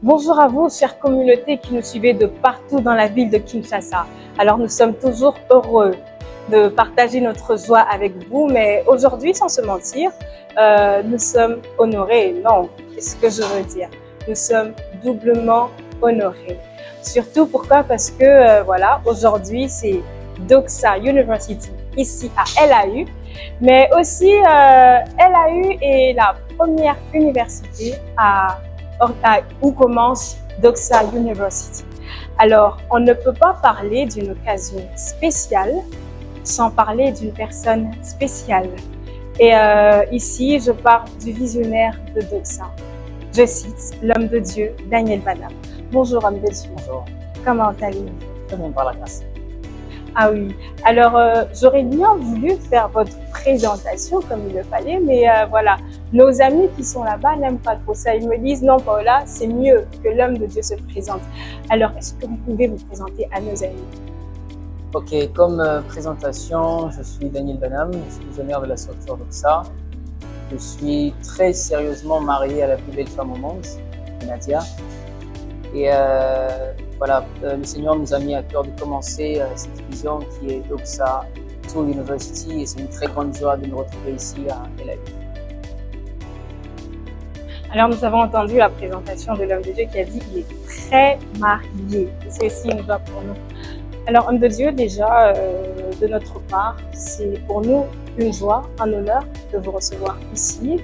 Bonjour à vous, chère communauté qui nous suivez de partout dans la ville de Kinshasa. Alors nous sommes toujours heureux de partager notre joie avec vous, mais aujourd'hui, sans se mentir, nous sommes honorés. Non, qu'est-ce que je veux dire? Nous sommes doublement honorés. Surtout pourquoi? Parce que voilà, aujourd'hui c'est Doxa University ici à LAU, mais aussi LAU est la première université où commence Doxa University. Alors, on ne peut pas parler d'une occasion spéciale sans parler d'une personne spéciale. Et ici, je parle du visionnaire de Doxa. Je cite l'homme de Dieu, Daniel Banham. Bonjour, homme de Dieu. Bonjour. Comment allez-vous? Très bon par la grâce. Ah oui, alors j'aurais bien voulu faire votre présentation comme il le fallait, mais voilà, nos amis qui sont là-bas n'aiment pas trop ça. Ils me disent non Paola, c'est mieux que l'homme de Dieu se présente. Alors est-ce que vous pouvez vous présenter à nos amis? Ok, comme présentation, je suis Daniel Banham, je suis visionnaire de la structure Doxa. Je suis très sérieusement marié à la plus belle femme au monde, Nadia. Et voilà, le Seigneur nous a mis à cœur de commencer cette vision qui est Doxa University, et c'est une très grande joie de nous retrouver ici à LAU. Alors nous avons entendu la présentation de l'homme de Dieu qui a dit qu'il est très marié. C'est aussi une joie pour nous. Alors homme de Dieu, déjà de notre part, c'est pour nous une joie, un honneur de vous recevoir ici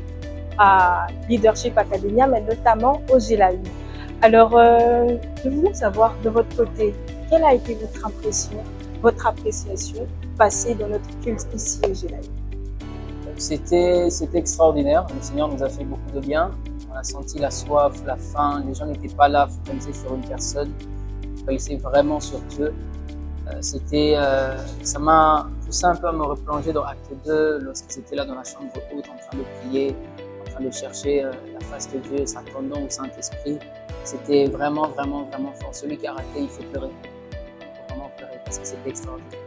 à Leadership Academia, mais notamment au GLAU. Alors, nous voulons savoir de votre côté, quelle a été votre appréciation passée dans notre culte ici au GLAU? C'était extraordinaire, le Seigneur nous a fait beaucoup de bien. On a senti la soif, la faim, les gens n'étaient pas là focalisés sur une personne, focalisés vraiment sur Dieu. Ça m'a poussé un peu à me replonger dans Acte 2, lorsqu'ils étaient là dans la chambre haute en train de prier, en train de chercher la face de Dieu, s'attendant au Saint-Esprit. C'était vraiment, vraiment, vraiment fort. Celui qui a raté, il faut pleurer. Il faut vraiment pleurer parce que c'était extraordinaire.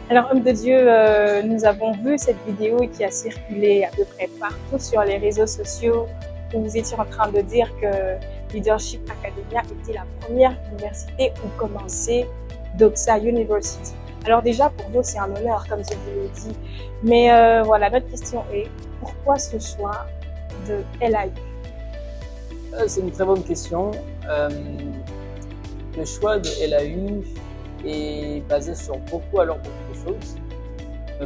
Alors, homme de Dieu, nous avons vu cette vidéo qui a circulé à peu près partout sur les réseaux sociaux où vous étiez en train de dire que Leadership Academia était la première université où commençait Doxa University. Alors déjà, pour nous, c'est un honneur, comme je vous l'ai dit. Mais voilà, notre question est, pourquoi ce choix de LAU? C'est une très bonne question. Le choix de LAU est basé sur beaucoup de choses.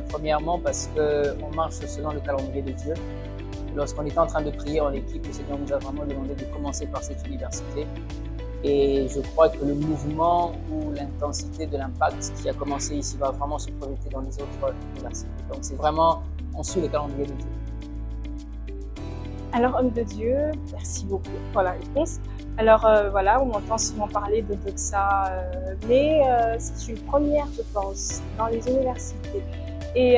Premièrement, parce qu'on marche selon le calendrier de Dieu. Lorsqu'on était en train de prier en équipe, le Seigneur nous a vraiment demandé de commencer par cette université. Et je crois que le mouvement ou l'intensité de l'impact qui a commencé ici va vraiment se projeter dans les autres universités. Donc c'est vraiment, on suit le calendrier de Dieu. Alors, homme de Dieu, merci beaucoup pour la réponse. Alors voilà, on entend souvent parler de Doxa, mais c'est une première, je pense, dans les universités. Et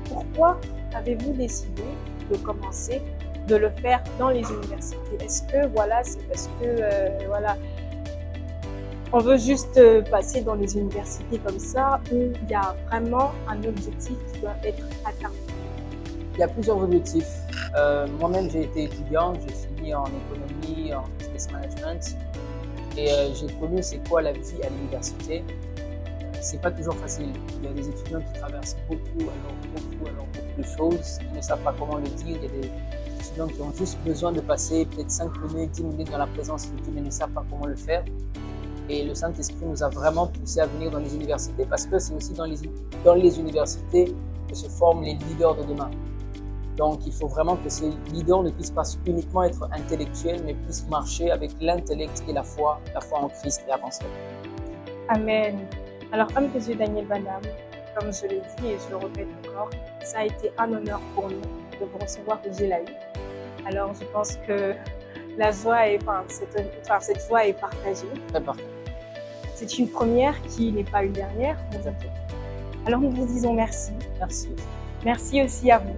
pourquoi avez-vous décidé de commencer, de le faire dans les universités? Est-ce que voilà, c'est parce que voilà, on veut juste passer dans les universités comme ça, ou il y a vraiment un objectif qui doit être atteint? Il y a plusieurs objectifs. Moi-même, j'ai été étudiant, j'ai fini en économie, en business management, et j'ai connu c'est quoi la vie à l'université. C'est pas toujours facile. Il y a des étudiants qui traversent beaucoup de choses, qui ne savent pas comment le dire. Il y a des étudiants qui ont juste besoin de passer peut-être 5 minutes, 10 minutes dans la présence de Dieu, mais ne savent pas comment le faire. Et le Saint-Esprit nous a vraiment poussé à venir dans les universités parce que c'est aussi dans les universités que se forment les leaders de demain. Donc, il faut vraiment que ces leaders ne puissent pas uniquement être intellectuels, mais puissent marcher avec l'intellect et la foi en Christ et avancer. Amen. Alors, homme de Dieu Daniel Banham, comme je l'ai dit et je le répète encore, ça a été un honneur pour nous de vous recevoir au GLAU. Alors, je pense que la joie est, cette joie est partagée. Très parfait. C'est une première qui n'est pas une dernière. Alors, nous vous disons merci. Merci. Merci aussi à vous.